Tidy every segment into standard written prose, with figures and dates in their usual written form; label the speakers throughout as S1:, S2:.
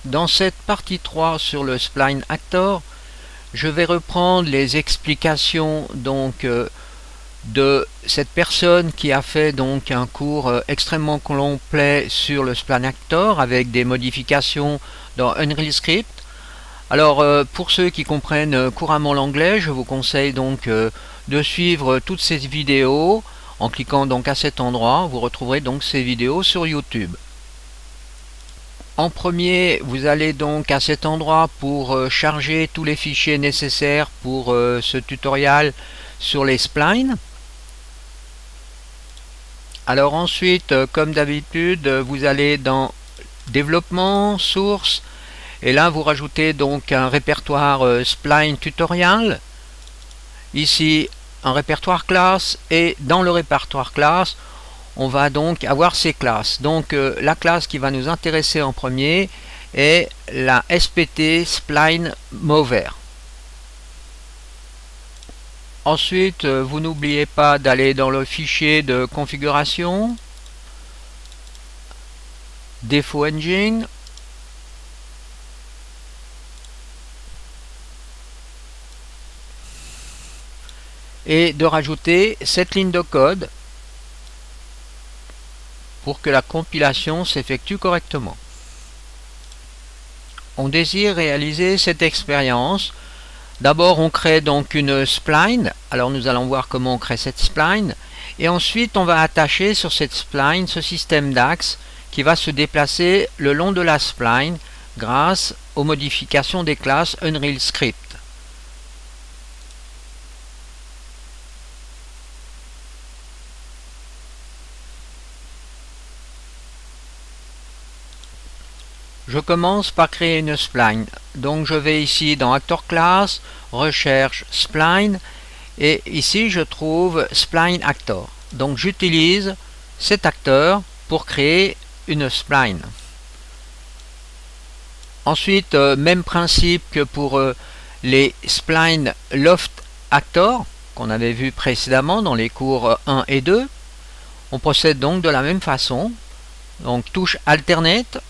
S1: Dans cette partie 3 sur le Spline Actor, je vais reprendre les explications de cette personne qui a fait donc un cours extrêmement complet sur le Spline Actor avec des modifications dans Unreal Script. Alors pour ceux qui comprennent couramment l'anglais, je vous conseille donc de suivre toutes ces vidéos en cliquant donc à cet endroit. Vous retrouverez donc ces vidéos sur YouTube. En premier, vous allez donc à cet endroit pour charger tous les fichiers nécessaires pour ce tutoriel sur les splines. Alors ensuite, comme d'habitude, vous allez dans développement, source, et là vous rajoutez donc un répertoire spline tutorial. Ici un répertoire classe, et dans le répertoire classe, on va donc avoir ces classes. Donc la classe qui va nous intéresser en premier est la SPT Spline Mover. Ensuite, vous n'oubliez pas d'aller dans le fichier de configuration, Défaut Engine, et de rajouter cette ligne de code pour que la compilation s'effectue correctement. On désire réaliser cette expérience. D'abord on crée donc une spline, alors nous allons voir comment on crée cette spline, et ensuite on va attacher sur cette spline ce système d'axes qui va se déplacer le long de la spline grâce aux modifications des classes Unreal Script. Je commence par créer une spline. Donc je vais ici dans Actor Class, Recherche Spline, et ici je trouve Spline Actor. Donc j'utilise cet acteur pour créer une spline. Ensuite, même principe que pour les Spline Loft Actor qu'on avait vu précédemment dans les cours 1 et 2. On procède donc de la même façon. Donc touche Alternate.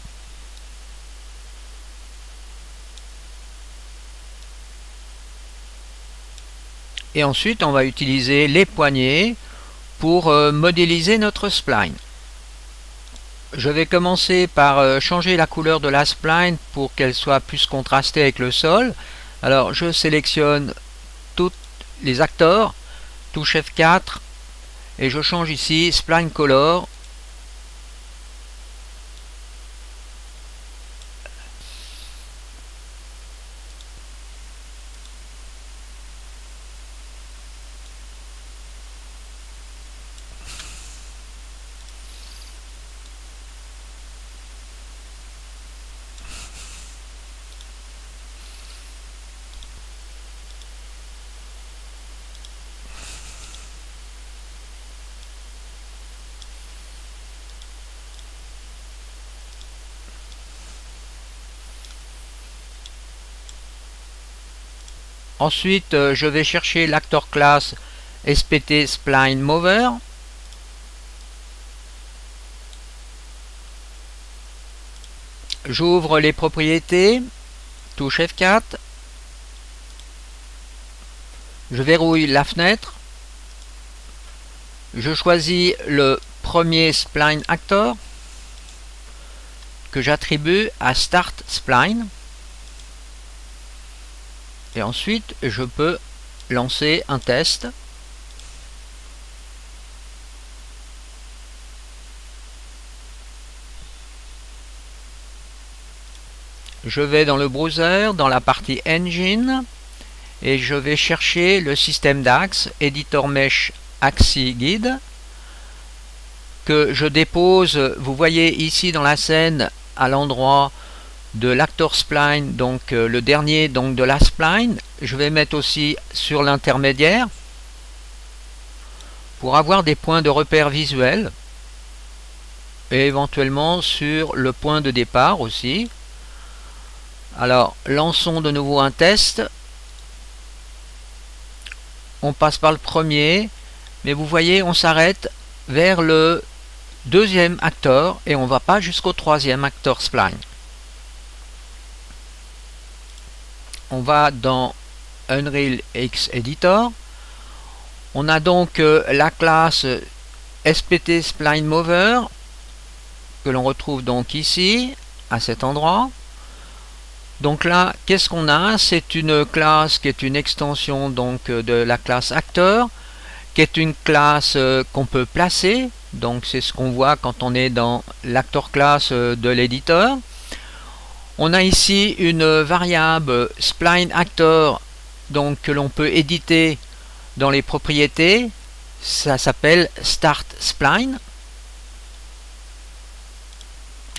S1: Et ensuite, on va utiliser les poignées pour modéliser notre spline. Je vais commencer par changer la couleur de la spline pour qu'elle soit plus contrastée avec le sol. Alors, je sélectionne tous les acteurs, touche F4, et je change ici Spline Color. Ensuite, je vais chercher l'actor class SPT Spline Mover. J'ouvre les propriétés, touche F4. Je verrouille la fenêtre. Je choisis le premier Spline Actor que j'attribue à Start Spline. Et ensuite, je peux lancer un test. Je vais dans le browser, dans la partie Engine, et je vais chercher le système d'axes, Editor Mesh Axis Guide, que je dépose, vous voyez ici dans la scène, à l'endroit de l'actor spline, donc le dernier donc de la spline. Je vais mettre aussi sur l'intermédiaire pour avoir des points de repère visuels et éventuellement sur le point de départ aussi. Alors lançons de nouveau un test. On passe par le premier, mais vous voyez on s'arrête vers le deuxième acteur et on ne va pas jusqu'au troisième acteur spline. on va dans Unreal X Editor. On a donc la classe SPT Spline Mover que l'on retrouve donc ici à cet endroit. Donc là, qu'est-ce qu'on a? C'est une classe qui est une extension donc de la classe acteur, qui est une classe qu'on peut placer. Donc c'est ce qu'on voit quand on est dans l'actor class de l'éditeur. On a ici une variable spline actor donc que l'on peut éditer dans les propriétés. Ça s'appelle start spline.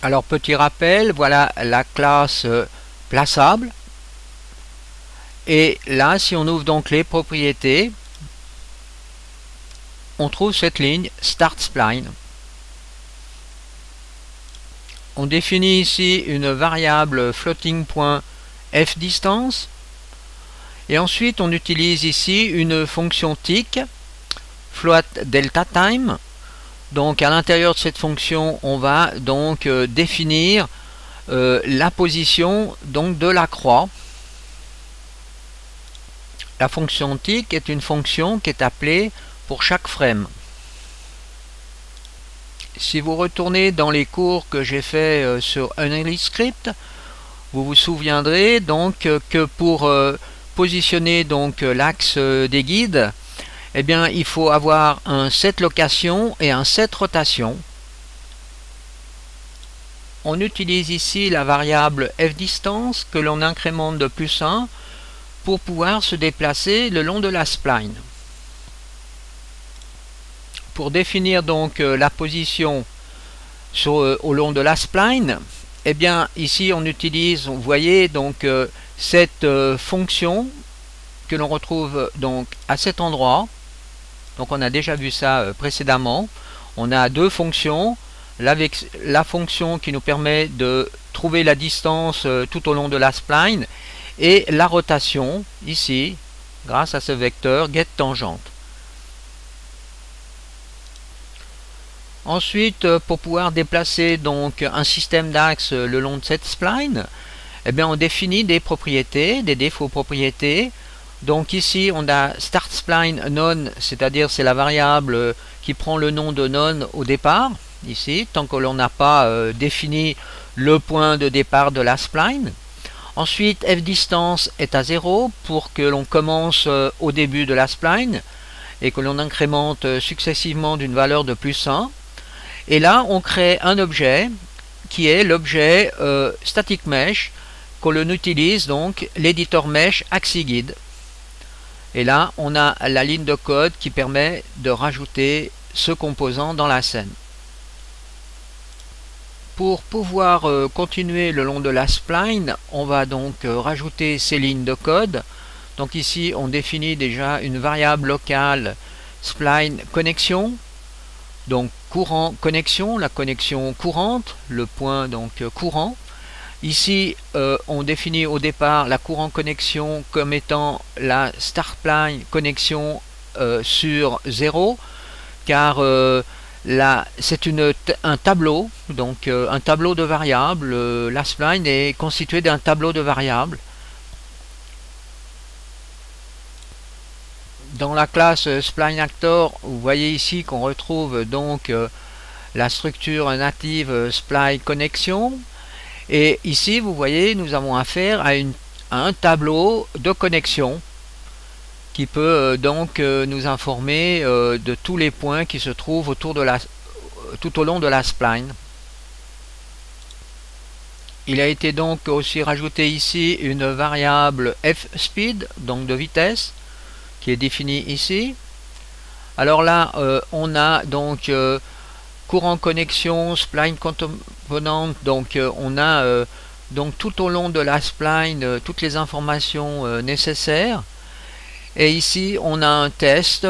S1: Alors petit rappel, voilà la classe plaçable. Et là, si on ouvre donc les propriétés, on trouve cette ligne Start Spline. On définit ici une variable floating.fDistance et ensuite on utilise ici une fonction tick float delta time. Donc à l'intérieur de cette fonction, on va donc définir la position donc de la croix. La fonction tick est une fonction qui est appelée pour chaque frame. Si vous retournez dans les cours que j'ai fait sur Unreal Script, vous vous souviendrez donc que pour positionner donc l'axe des guides, eh bien il faut avoir un set location et un set rotation. On utilise ici la variable fDistance que l'on incrémente de +1 pour pouvoir se déplacer le long de la spline. Pour définir donc la position au long de la spline, eh bien ici on utilise, vous voyez donc cette fonction que l'on retrouve donc à cet endroit. Donc on a déjà vu ça précédemment. On a deux fonctions, la fonction qui nous permet de trouver la distance tout au long de la spline et la rotation ici grâce à ce vecteur getTangente. Ensuite, pour pouvoir déplacer donc un système d'axes le long de cette spline, eh bien on définit des propriétés, des défauts propriétés. Donc ici on a start spline none, c'est-à-dire c'est la variable qui prend le nom de none au départ, ici, tant que l'on n'a pas défini le point de départ de la spline. Ensuite fDistance est à 0 pour que l'on commence au début de la spline et que l'on incrémente successivement d'une valeur de +1. Et là, on crée un objet qui est l'objet static mesh que l'on utilise donc l'éditeur mesh AxiGuide. Et là, on a la ligne de code qui permet de rajouter ce composant dans la scène. Pour pouvoir continuer le long de la spline, on va donc rajouter ces lignes de code. Donc ici, on définit déjà une variable locale spline connexion. Donc courant connexion, la connexion courante, le point donc courant. Ici on définit au départ la courant connexion comme étant la start spline connexion sur 0, car c'est un tableau, donc un tableau de variables. La spline est constituée d'un tableau de variables. Dans la classe Spline Actor, vous voyez ici qu'on retrouve donc la structure native Spline Connection. Et ici, vous voyez, nous avons affaire à un tableau de connexion qui peut donc nous informer de tous les points qui se trouvent tout au long de la spline. Il a été donc aussi rajouté ici une variable fSpeed, donc de vitesse, qui est défini ici. Alors là on a donc courant connexion, spline component, donc on a donc tout au long de la spline toutes les informations nécessaires. Et ici on a un test.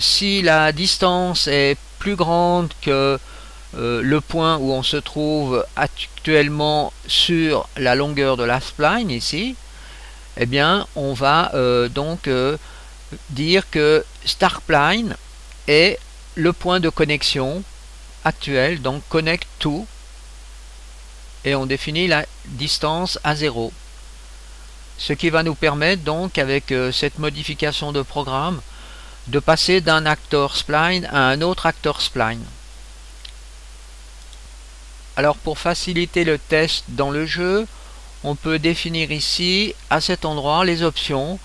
S1: Si la distance est plus grande que le point où on se trouve actuellement sur la longueur de la spline ici, eh bien on va donc dire que start spline est le point de connexion actuel, donc connect to, et on définit la distance à 0. ce qui va nous permettre donc avec cette modification de programme de passer d'un acteur spline à un autre acteur spline. Alors pour faciliter le test dans le jeu, on peut définir ici à cet endroit les options.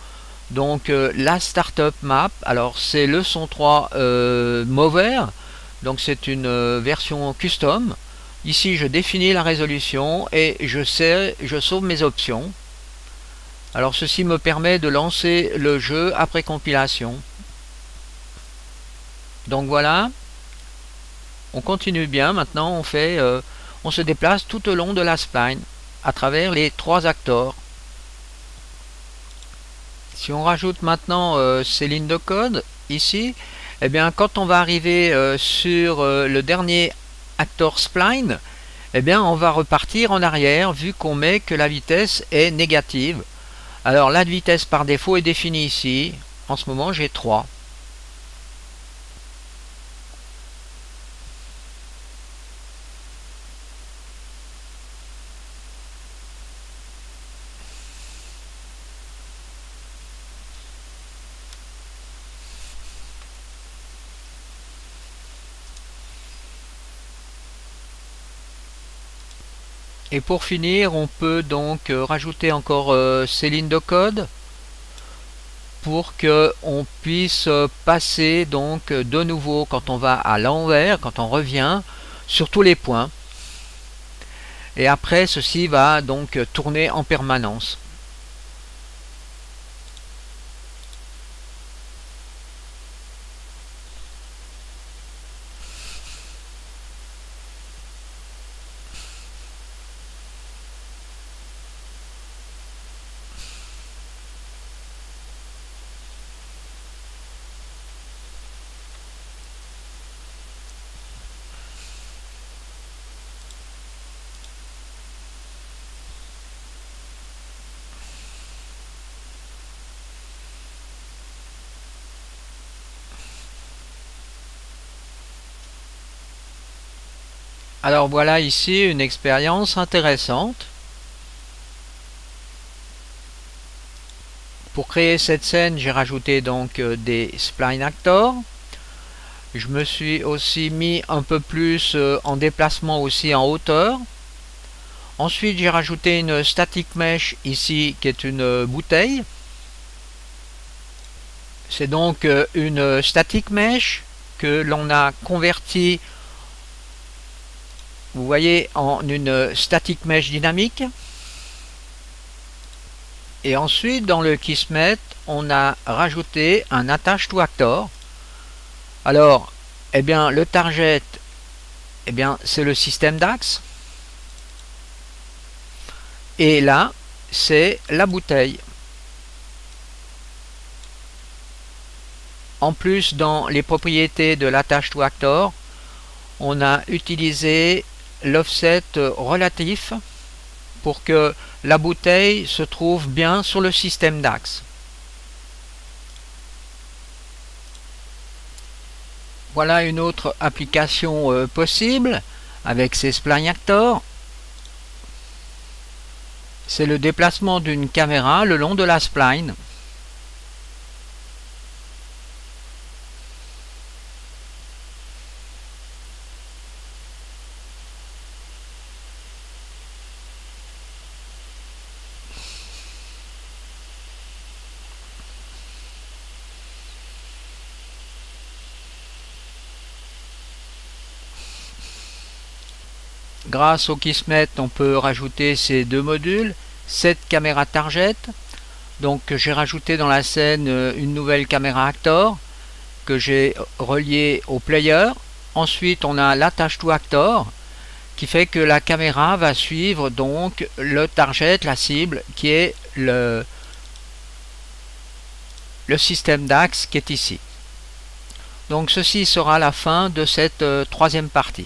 S1: Donc la startup map, alors c'est leçon 3 Mover, donc c'est une version custom. Ici je définis la résolution et je sauve mes options. Alors ceci me permet de lancer le jeu après compilation. Donc voilà, on continue bien. Maintenant on se déplace tout au long de la spline à travers les 3 acteurs. Si on rajoute maintenant ces lignes de code ici, eh bien quand on va arriver sur le dernier acteur spline, eh bien on va repartir en arrière vu qu'on met que la vitesse est négative. Alors la vitesse par défaut est définie ici. En ce moment j'ai 3. Et pour finir, on peut donc rajouter encore ces lignes de code pour que on puisse passer donc de nouveau quand on va à l'envers, quand on revient sur tous les points. Et après, ceci va donc tourner en permanence. Alors voilà ici une expérience intéressante. Pour créer cette scène, j'ai rajouté donc des spline actors. Je me suis aussi mis un peu plus en déplacement aussi en hauteur. Ensuite, j'ai rajouté une static mesh ici qui est une bouteille. C'est donc une static mesh que l'on a convertie, vous voyez, en une static mesh dynamique. Et ensuite, dans le Kismet, on a rajouté un attach to actor. Alors, eh bien, le target, eh bien, c'est le système d'axe. Et là, c'est la bouteille. En plus, dans les propriétés de l'attach to actor, on a utilisé l'offset relatif pour que la bouteille se trouve bien sur le système d'axe. Voilà une autre application possible avec ces spline actors. C'est le déplacement d'une caméra le long de la spline. Grâce au Kismet, on peut rajouter ces deux modules, cette caméra target. Donc j'ai rajouté dans la scène une nouvelle caméra actor que j'ai reliée au player. Ensuite, on a l'attach to actor qui fait que la caméra va suivre donc le target, la cible, qui est le système d'axe qui est ici. Donc ceci sera la fin de cette troisième partie.